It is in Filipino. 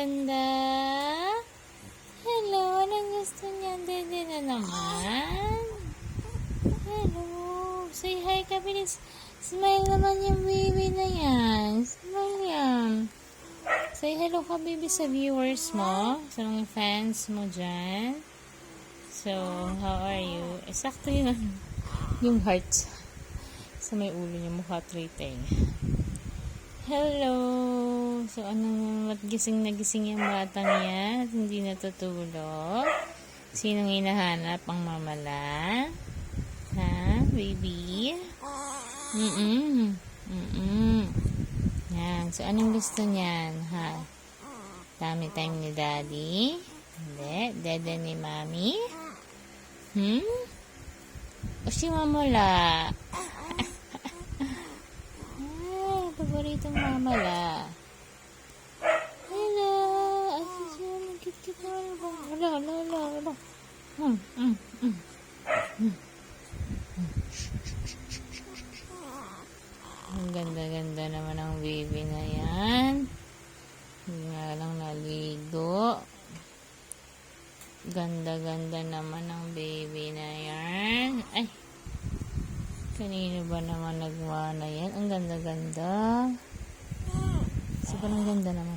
ganda. Hello, anong gusto niya? Dede na naman. Hello. Say hi ka, bilis. Smile naman yung baby na yan. Smile yan. Say hello ka, baby, sa viewers mo. Sa mga fans mo dyan. So, how are you? Sakto yun. Yung heart. Sa may ulo niya, mukha 3 tenga. Hello! So, anong gising na gising yung batang yan at hindi natutulog? Sinong hinahanap? Ang mamala? Ha? Baby? Yan. So, anong gusto niyan? Ha? Dami time ni daddy? Hindi. Dede ni mami? O si mamala? Paboritong mamala. Hello! Ay, siya, nagkit-kit na ba? Hala. Ang ganda-ganda naman ang baby na yan. Hindi nga lang naligo. Ganda-ganda naman ang baby na yan. Ay! Kanino ba naman nagwa na yan? Ang ganda-ganda. Sobrang ganda naman.